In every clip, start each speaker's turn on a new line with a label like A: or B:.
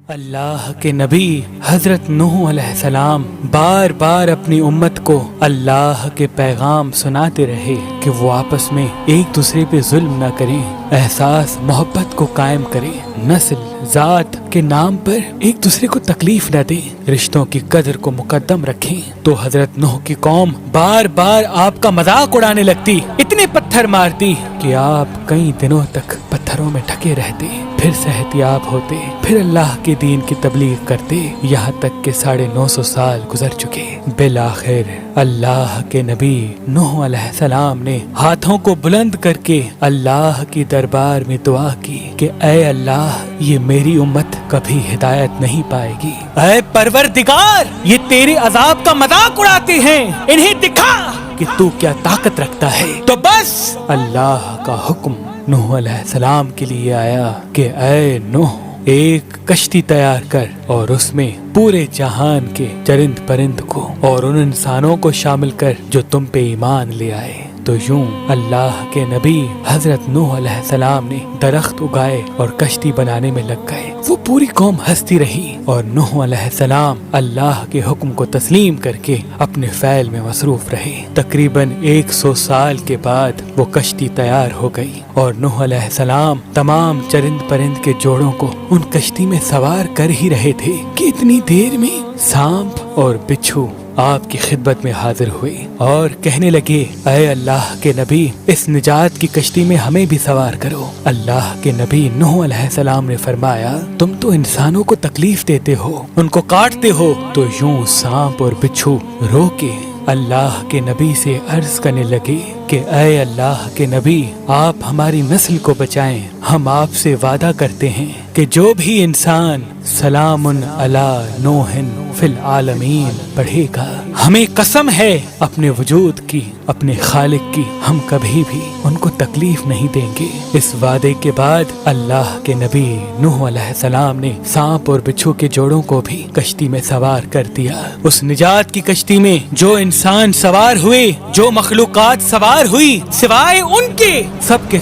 A: اللہ کے نبی حضرت نوح علیہ السلام بار بار اپنی امت کو اللہ کے پیغام سناتے رہے کہ وہ آپس میں ایک دوسرے پہ ظلم نہ کریں، احساس محبت کو قائم کریں، نسل ذات کے نام پر ایک دوسرے کو تکلیف نہ دیں، رشتوں کی قدر کو مقدم رکھیں۔ تو حضرت نوح کی قوم بار بار آپ کا مذاق اڑانے لگتی، اتنے پتھر مارتی کہ آپ کئی دنوں تک پتھروں میں ڈھکے رہتے، پھر صحت یاب ہوتے، پھر اللہ کے دین کی تبلیغ کرتے، یہاں تک کہ 950 سال گزر چکے۔ بالآخر اللہ کے نبی نوح علیہ السلام نے ہاتھوں کو بلند کر کے اللہ کی دربار میں دعا کی کہ اے اللہ، یہ میری امت کبھی ہدایت نہیں پائے گی۔ اے پروردگار، یہ تیرے عذاب کا مذاق اڑاتے ہیں، انہیں دکھا کہ تو کیا طاقت رکھتا ہے۔ تو بس اللہ کا حکم نوح علیہ السلام کے لیے آیا کہ اے نوح، ایک کشتی تیار کر اور اس میں پورے جہان کے چرند پرند کو اور ان انسانوں کو شامل کر جو تم پہ ایمان لے آئے۔ تو یوں اللہ کے نبی حضرت نوح علیہ السلام نے درخت اگائے اور کشتی بنانے میں لگ گئے۔ وہ پوری قوم ہنستی رہی اور نوح علیہ السلام اللہ کے حکم کو تسلیم کر کے اپنے فعل میں مصروف رہے۔ تقریباً 100 سال کے بعد وہ کشتی تیار ہو گئی اور نوح علیہ السلام تمام چرند پرند کے جوڑوں کو ان کشتی میں سوار کر ہی رہے تھے کہ اتنی دیر میں سانپ اور بچھو آپ کی خدمت میں حاضر ہوئے اور کہنے لگے، اے اللہ کے نبی، اس نجات کی کشتی میں ہمیں بھی سوار کرو۔ اللہ کے نبی نوح علیہ السلام نے فرمایا، تم تو انسانوں کو تکلیف دیتے ہو، ان کو کاٹتے ہو۔ تو یوں سانپ اور بچھو رو کے اللہ کے نبی سے عرض کرنے لگے کہ اے اللہ کے نبی، آپ ہماری نسل کو بچائیں، ہم آپ سے وعدہ کرتے ہیں کہ جو بھی انسان سلام علی نوح فی العالمین پڑھے گا، ہمیں قسم ہے اپنے وجود کی، اپنے خالق کی، ہم کبھی بھی ان کو تکلیف نہیں دیں گے۔ اس وعدے کے بعد اللہ کے نبی نوح علیہ السلام نے سانپ اور بچھو کے جوڑوں کو بھی کشتی میں سوار کر دیا۔ اس نجات کی کشتی میں جو انسان سوار ہوئے، جو مخلوقات سوار ہوئی، سوائے ان کے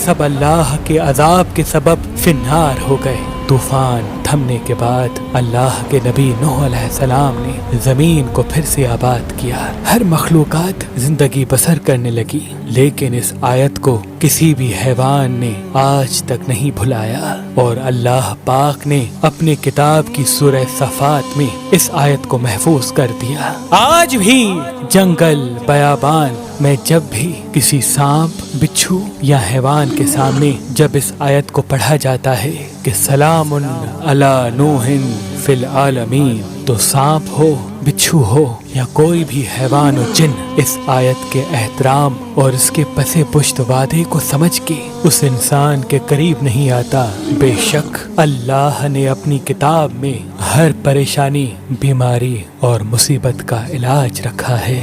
A: سب اللہ کے عذاب کے سبب فی النار ہو گئے۔ طوفان تھمنے کے بعد اللہ کے نبی نوح علیہ السلام نے زمین کو پھر سے آباد کیا، ہر مخلوقات زندگی بسر کرنے لگی، لیکن اس آیت کو کسی بھی حیوان نے آج تک نہیں بھلایا، اور اللہ پاک نے اپنے کتاب کی سورہ صفات میں اس آیت کو محفوظ کر دیا۔ آج بھی جنگل بیابان میں جب بھی کسی سانپ، بچھو یا حیوان کے سامنے جب اس آیت کو پڑھا جاتا ہے کہ سلام علی نوح فی العالمین، تو سانپ ہو، بچھو ہو یا کوئی بھی حیوان و جن اس آیت کے احترام اور اس کے پس پشت وعدے کو سمجھ کے اس انسان کے قریب نہیں آتا۔ بے شک اللہ نے اپنی کتاب میں ہر پریشانی، بیماری اور مصیبت کا علاج رکھا ہے۔